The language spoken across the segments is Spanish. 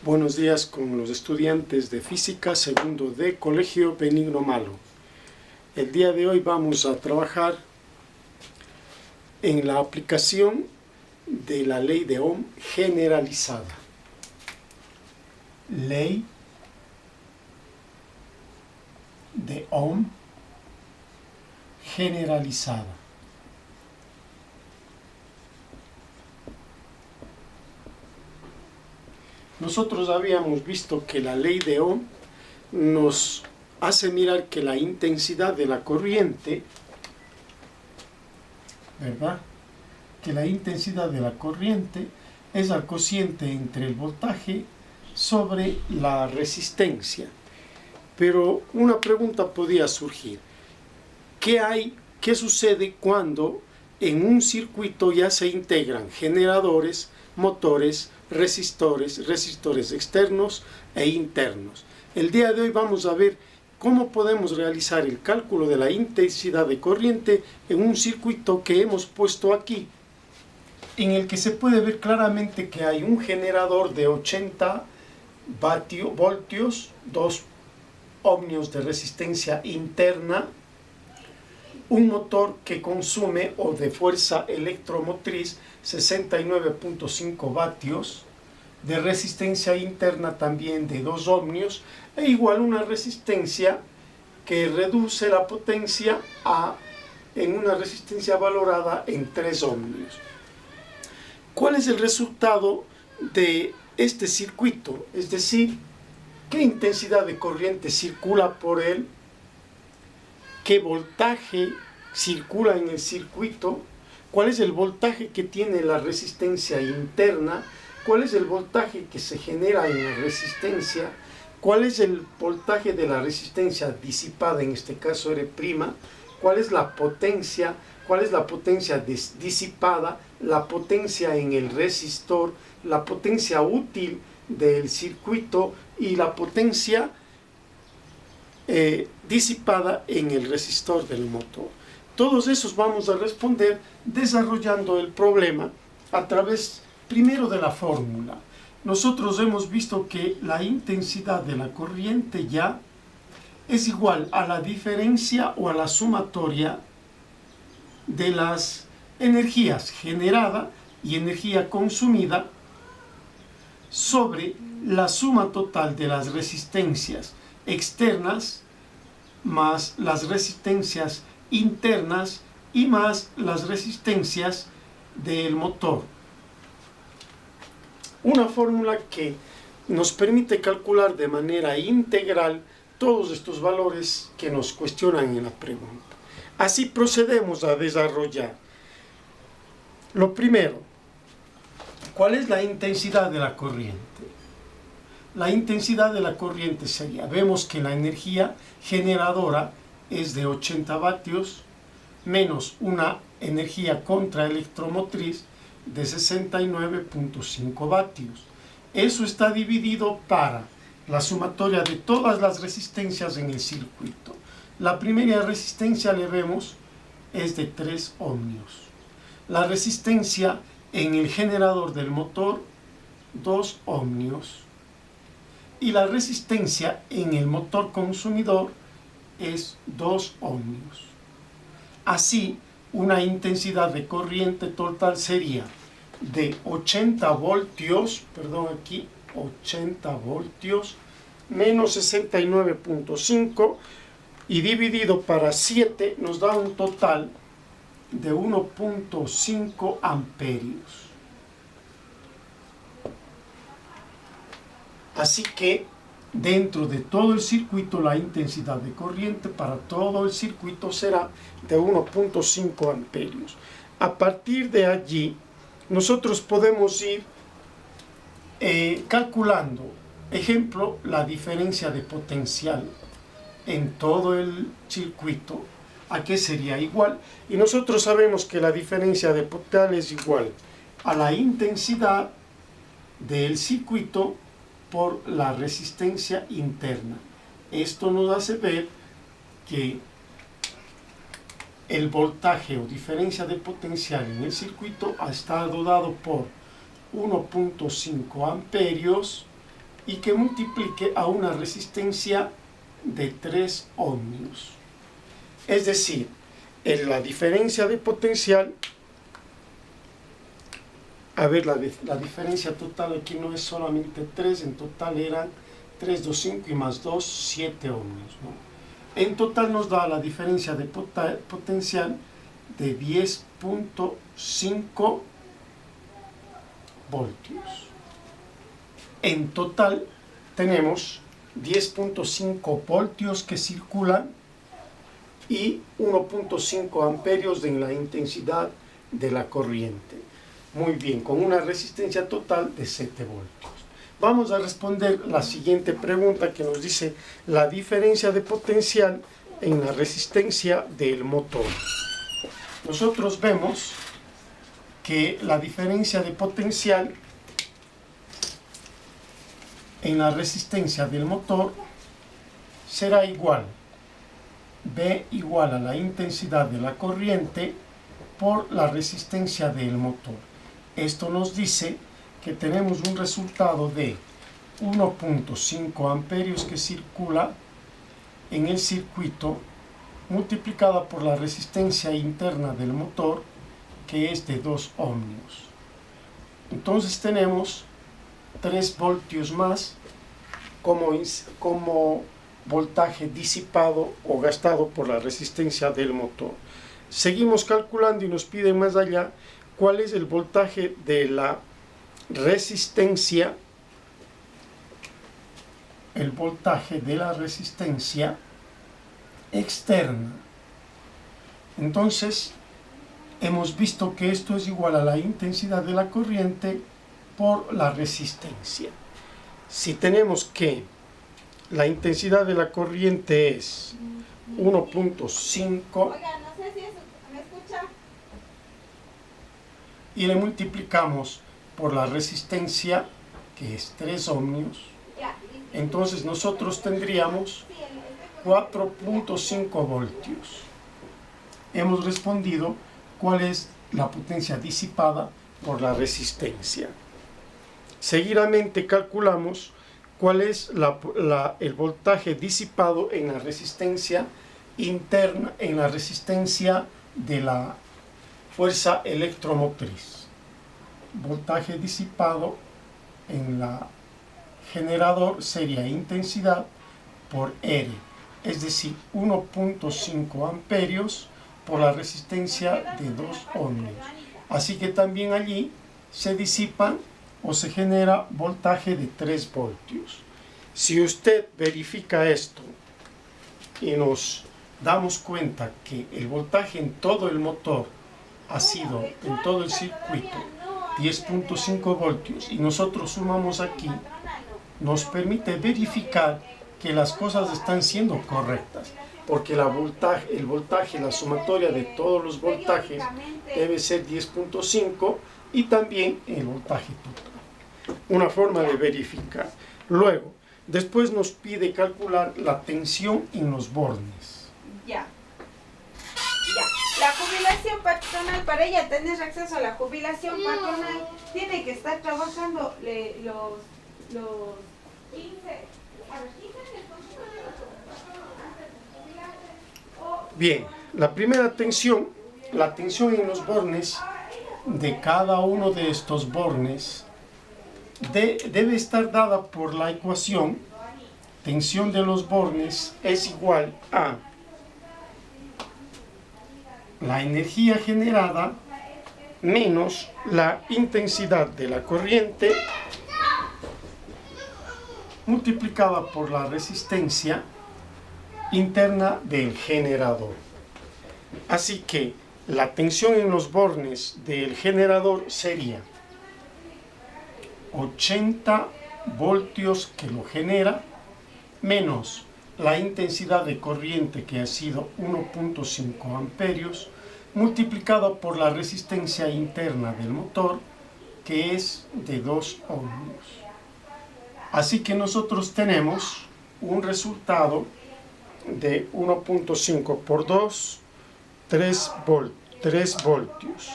Buenos días con los estudiantes de Física, segundo de Colegio Benigno Malo. El día de hoy vamos a trabajar en la aplicación de la ley de Ohm generalizada. Ley de Ohm generalizada. Nosotros habíamos visto que la ley de Ohm nos hace mirar que la intensidad de la corriente, ¿verdad? Que la intensidad de la corriente es el cociente entre el voltaje sobre la resistencia. Pero una pregunta podía surgir. ¿Qué sucede cuando en un circuito ya se integran generadores, motores, resistores externos e internos? El día de hoy vamos a ver cómo podemos realizar el cálculo de la intensidad de corriente en un circuito que hemos puesto aquí, en el que se puede ver claramente que hay un generador de 80 voltios, 2 ohmios de resistencia interna, un motor que consume o de fuerza electromotriz 69.5 vatios, de resistencia interna también de 2 ohmios, e igual una resistencia que reduce la potencia en una resistencia valorada en 3 ohmios. ¿Cuál es el resultado de este circuito? Es decir, ¿qué intensidad de corriente circula por él? ¿Qué voltaje circula en el circuito? ¿Cuál es el voltaje que tiene la resistencia interna? ¿Cuál es el voltaje que se genera en la resistencia? ¿Cuál es el voltaje de la resistencia disipada, en este caso R'? ¿Cuál es la potencia? ¿Cuál es la potencia disipada? La potencia en el resistor, la potencia útil del circuito y la potencia disipada en el resistor del motor. Todos esos vamos a responder desarrollando el problema a través primero de la fórmula. Nosotros hemos visto que la intensidad de la corriente ya es igual a la diferencia o a la sumatoria de las energías generada y energía consumida sobre la suma total de las resistencias externas más las resistencias internas y más las resistencias del motor. Una fórmula que nos permite calcular de manera integral todos estos valores que nos cuestionan en la pregunta. Así procedemos a desarrollar. Lo primero, ¿cuál es la intensidad de la corriente? La intensidad de la corriente sería, vemos que la energía generadora es de 80 vatios menos una energía contraelectromotriz de 69.5 vatios. Eso está dividido para la sumatoria de todas las resistencias en el circuito. La primera resistencia, le vemos, es de 3 ohmios. La resistencia en el generador del motor, 2 ohmios. Y la resistencia en el motor consumidor es 2 ohmios. Así, una intensidad de corriente total sería de 80 voltios, 80 voltios, menos 69.5, y dividido para 7 nos da un total de 1.5 amperios. Así que dentro de todo el circuito la intensidad de corriente para todo el circuito será de 1.5 amperios. A partir de allí nosotros podemos ir calculando, ejemplo, la diferencia de potencial en todo el circuito, ¿a qué sería igual? Y nosotros sabemos que la diferencia de potencial es igual a la intensidad del circuito por la resistencia interna. Esto nos hace ver que el voltaje o diferencia de potencial en el circuito ha estado dado por 1.5 amperios y que multiplique a una resistencia de 3 ohmios. Es decir, en la diferencia de potencial, a ver, la diferencia total aquí no es solamente 3, en total eran 3, 2, 5 y más 2, 7 ohmios, ¿no? En total nos da la diferencia de potencial de 10.5 voltios. En total tenemos 10.5 voltios que circulan y 1.5 amperios en la intensidad de la corriente. Muy bien, con una resistencia total de 7 voltios. Vamos a responder la siguiente pregunta que nos dice la diferencia de potencial en la resistencia del motor. Nosotros vemos que la diferencia de potencial en la resistencia del motor será igual V igual a la intensidad de la corriente por la resistencia del motor. Esto nos dice que tenemos un resultado de 1.5 amperios que circula en el circuito multiplicada por la resistencia interna del motor, que es de 2 ohmios. Entonces tenemos 3 voltios más como voltaje disipado o gastado por la resistencia del motor. Seguimos calculando y nos piden más allá cuál es el voltaje de la resistencia, externa. Entonces, hemos visto que esto es igual a la intensidad de la corriente por la resistencia. Si tenemos que la intensidad de la corriente es 1.5 y le multiplicamos por la resistencia, que es 3 ohmios, entonces nosotros tendríamos 4.5 voltios. Hemos respondido cuál es la potencia disipada por la resistencia. Seguidamente calculamos cuál es el voltaje disipado en la resistencia interna, en la resistencia de la fuerza electromotriz. Voltaje disipado en la generador sería intensidad por R, es decir, 1.5 amperios por la resistencia de 2 ohmios. Así que también allí se disipan o se genera voltaje de 3 voltios. Si usted verifica esto y nos damos cuenta que el voltaje en todo el motor ha sido, en todo el circuito, 10.5 voltios y nosotros sumamos aquí, nos permite verificar que las cosas están siendo correctas, porque el voltaje, la sumatoria de todos los voltajes debe ser 10.5 y también el voltaje total. Una forma de verificar. Luego, después nos pide calcular la tensión en los bornes. Ya. La jubilación patronal, para ella tener acceso a la jubilación patronal, tiene que estar trabajando los 15. Bien, la primera tensión, la tensión en los bornes de cada uno de estos bornes debe estar dada por la ecuación tensión de los bornes es igual a la energía generada menos la intensidad de la corriente multiplicada por la resistencia interna del generador. Así que la tensión en los bornes del generador sería 80 voltios que lo genera menos la intensidad de corriente, que ha sido 1.5 amperios, multiplicada por la resistencia interna del motor, que es de 2 ohmios. Así que nosotros tenemos un resultado de 1.5 por 2, 3 voltios.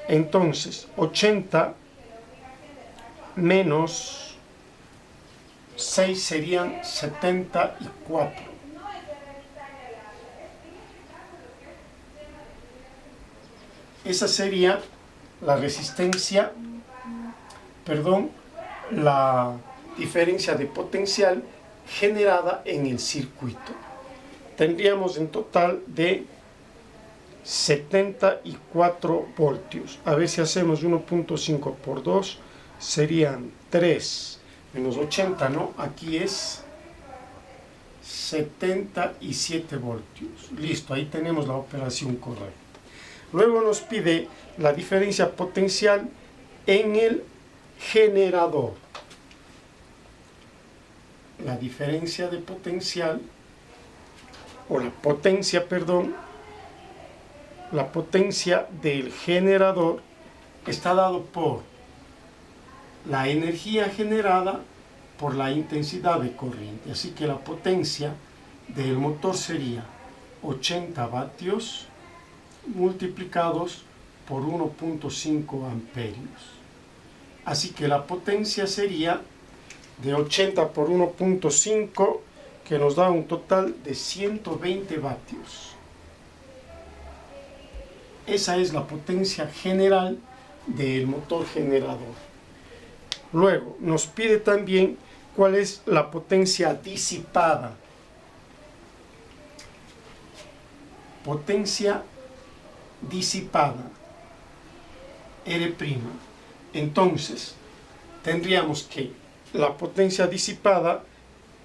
Entonces, 80 menos 6 serían 74. Esa sería la resistencia, la diferencia de potencial generada en el circuito. Tendríamos en total de 74 voltios. A ver si hacemos 1.5 por 2, serían 3 menos 80, ¿no? Aquí es 77 voltios. Listo, ahí tenemos la operación correcta. Luego nos pide la diferencia potencial en el generador. La diferencia de potencial, o la potencia, la potencia del generador está dado por la energía generada por la intensidad de corriente. Así que la potencia del motor sería 80 vatios multiplicados por 1.5 amperios. Así que la potencia sería de 80 por 1.5, que nos da un total de 120 vatios. Esa es la potencia general del motor generador. Luego nos pide también cuál es la potencia disipada. Potencia disipada, R'. Entonces, tendríamos que la potencia disipada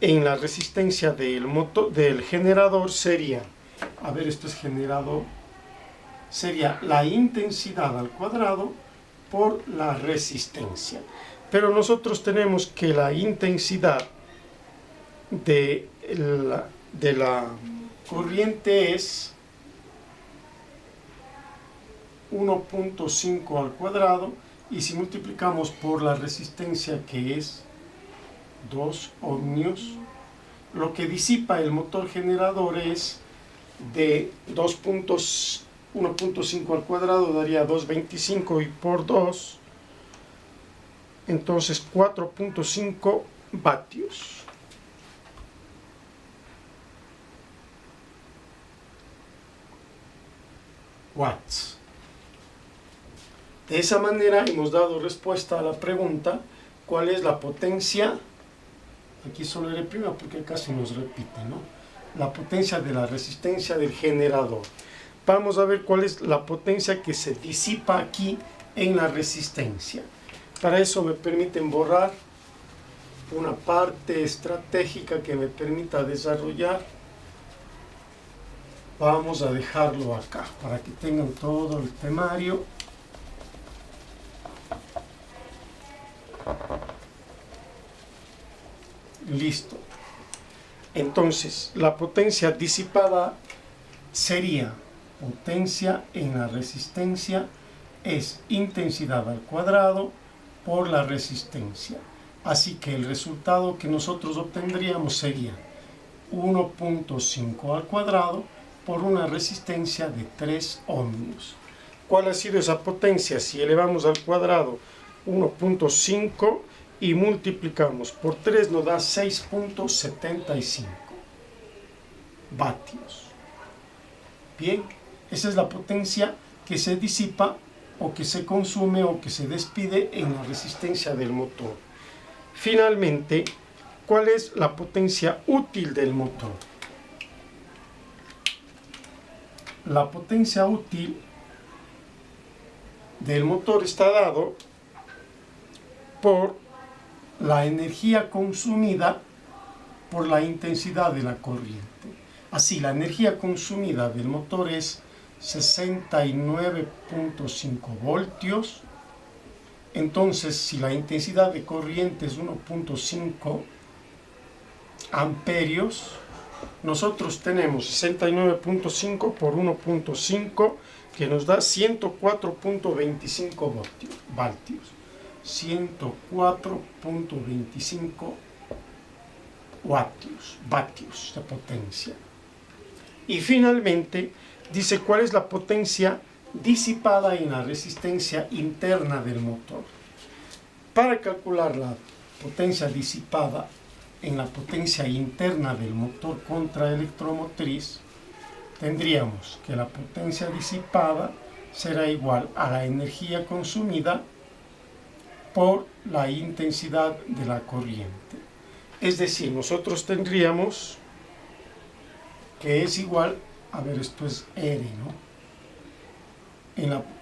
en la resistencia del generador sería, esto es generador, sería la intensidad al cuadrado por la resistencia. Pero nosotros tenemos que la intensidad de la corriente es 1.5 al cuadrado, y si multiplicamos por la resistencia, que es 2 ohmios, lo que disipa el motor generador es de 1.5 al cuadrado daría 2.25, y por 2, entonces 4.5 vatios. Watts. De esa manera hemos dado respuesta a la pregunta, ¿cuál es la potencia? Aquí solo R' porque casi nos repite, ¿no? La potencia de la resistencia del generador. Vamos a ver cuál es la potencia que se disipa aquí en la resistencia. Para eso me permiten borrar una parte estratégica que me permita desarrollar. Vamos a dejarlo acá para que tengan todo el temario. Listo. Entonces, la potencia disipada sería potencia en la resistencia es intensidad al cuadrado por la resistencia. Así que el resultado que nosotros obtendríamos sería 1.5 al cuadrado por una resistencia de 3 ohmios. ¿Cuál ha sido esa potencia? Si elevamos al cuadrado 1.5 y multiplicamos por 3, nos da 6.75 vatios. Bien, esa es la potencia que se disipa o que se consume o que se despide en la resistencia del motor. Finalmente, ¿cuál es la potencia útil del motor? La potencia útil del motor está dado por la energía consumida por la intensidad de la corriente. Así, la energía consumida del motor es 69.5 voltios. Entonces, si la intensidad de corriente es 1.5 amperios, nosotros tenemos 69.5 por 1.5, que nos da 104.25 vatios. 104.25 vatios de potencia. Y finalmente dice cuál es la potencia disipada en la resistencia interna del motor. Para calcular la potencia disipada en la potencia interna del motor contraelectromotriz, tendríamos que la potencia disipada será igual a la energía consumida por la intensidad de la corriente. Es decir, nosotros tendríamos que es igual, a ver, esto es R, ¿no?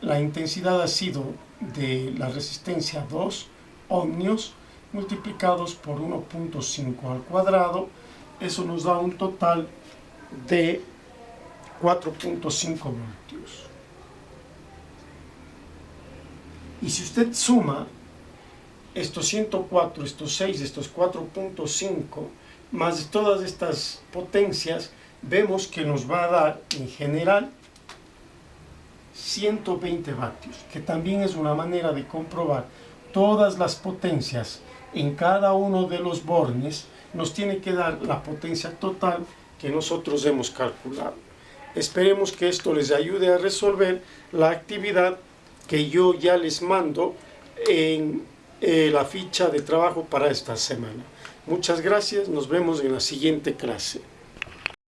La intensidad ha sido de la resistencia 2 ohmios multiplicados por 1.5 al cuadrado. Eso nos da un total de 4.5 voltios. Y si usted suma estos 104, estos 6, estos 4.5, más todas estas potencias, vemos que nos va a dar en general 120 vatios, que también es una manera de comprobar todas las potencias en cada uno de los bornes, nos tiene que dar la potencia total que nosotros hemos calculado. Esperemos que esto les ayude a resolver la actividad que yo ya les mando en la ficha de trabajo para esta semana. Muchas gracias, nos vemos en la siguiente clase.